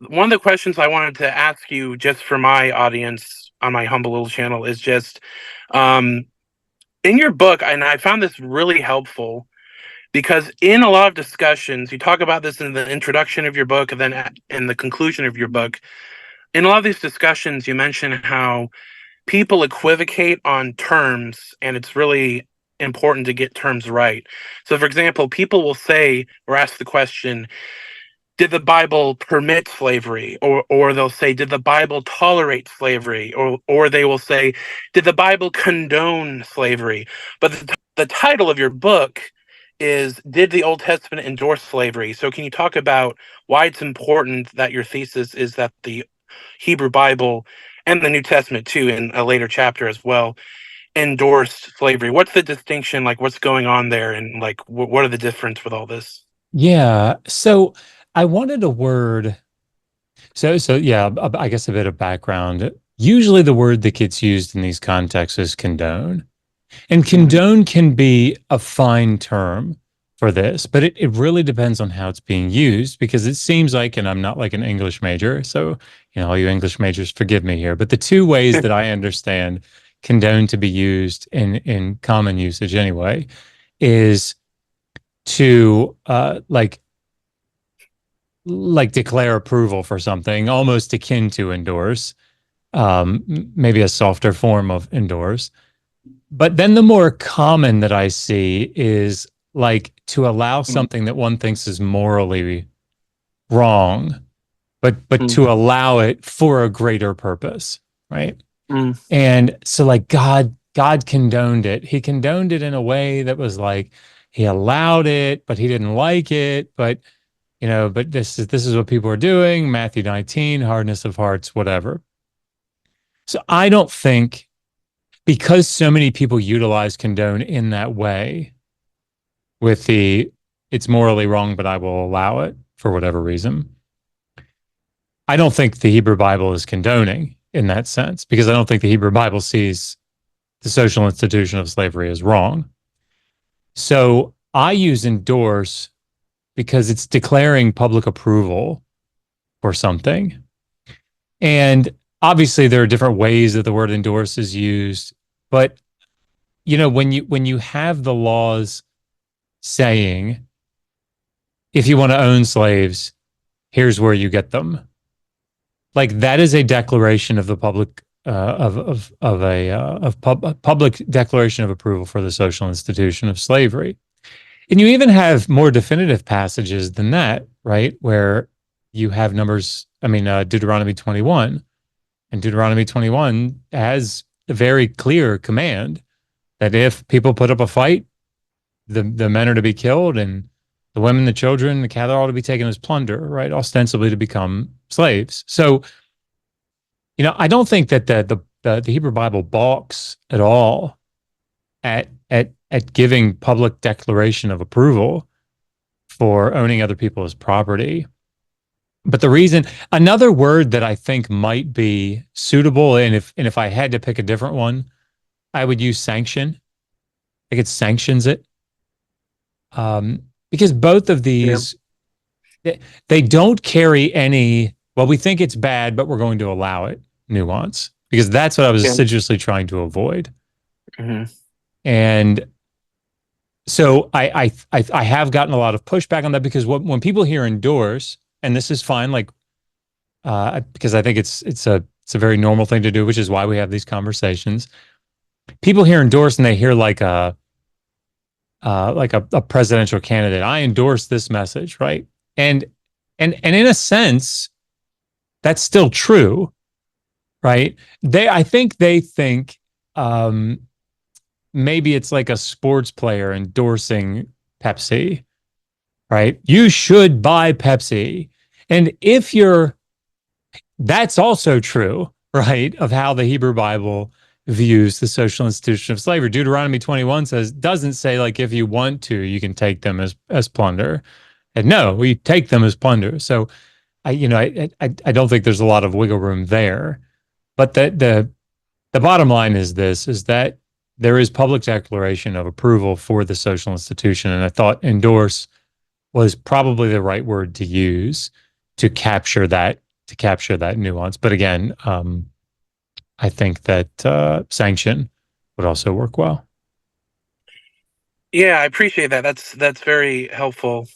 one of the questions I wanted to ask you, just for my audience on my humble little channel, is just um, in your book, and I found this really helpful because in a lot of discussions, you talk about this in the introduction of your book and then in the conclusion of your book. In a lot of these discussions, you mention how people equivocate on terms, and it's really important to get terms right. So, for example, people will say or ask the question, did the Bible permit slavery? Or they'll say, did the Bible tolerate slavery? Or they will say, did the Bible condone slavery? But the title of your book is, Did the Old Testament endorse slavery? So can you talk about why it's important that your thesis is that the Hebrew Bible and the New Testament too, in a later chapter as well, endorsed slavery? What's the distinction? Like, what's going on there? And like, what are the difference with all this? Yeah. So I wanted a word. So yeah, I guess a bit of background. Usually the word that gets used in these contexts is condone. And Mhm. condone can be a fine term for this, but it really depends on how it's being used because it seems like, and I'm not like an English major, so all you English majors, forgive me here, but the two ways that I understand condone to be used in common usage anyway is to like declare approval for something, almost akin to endorse, maybe a softer form of endorse. But then the more common that I see is like to allow something that one thinks is morally wrong, but Mm, to allow it for a greater purpose, right? mm, And so like God condoned it. He condoned it in a way that was like he allowed it, but he didn't like it, but this is what people are doing, Matthew 19, hardness of hearts, whatever. So I don't think because so many people utilize condone in that way with the it's morally wrong, but I will allow it for whatever reason. I don't think the Hebrew Bible is condoning in that sense because I don't think the Hebrew Bible sees the social institution of slavery as wrong. So I use endorse because it's declaring public approval for something. And obviously there are different ways that the word endorse is used, but when you have the laws saying if you want to own slaves, here's where you get them. Like that is a declaration of the public of a public declaration of approval for the social institution of slavery. And you even have more definitive passages than that, right? Where you have Deuteronomy 21, and Deuteronomy 21 has a very clear command that if people put up a fight, the men are to be killed, and the women, the children, the cattle are all to be taken as plunder, right? Ostensibly to become slaves. So, I don't think that the Hebrew Bible balks at all at giving public declaration of approval for owning other people as property. But another word that I think might be suitable, and if I had to pick a different one, I would use sanction. Like it sanctions it. Because both of yeah, these they don't carry any, well, we think it's bad, but we're going to allow it nuance. Because that's what I was yeah. assiduously trying to avoid. Mhm. And so I have gotten a lot of pushback on that because when people hear endorse, and this is fine, like because I think it's a very normal thing to do, which is why we have these conversations. People hear endorse and they hear like a presidential candidate. I endorse this message, right? And and in a sense, that's still true, right? I think they think um, maybe it's like a sports player endorsing Pepsi, right? You should buy Pepsi. And if you're, that's also true, right? Of how the Hebrew Bible views the social institution of slavery. Deuteronomy 21 doesn't say like if you want to, you can take them as plunder. And no, we take them as plunder. So I don't think there's a lot of wiggle room there. But the bottom line is this is that there is public declaration of approval for the social institution. And I thought endorse was probably the right word to use to capture that to capture that nuance. But again, I think that sanction would also work well. Yeah, I appreciate that. That's very helpful.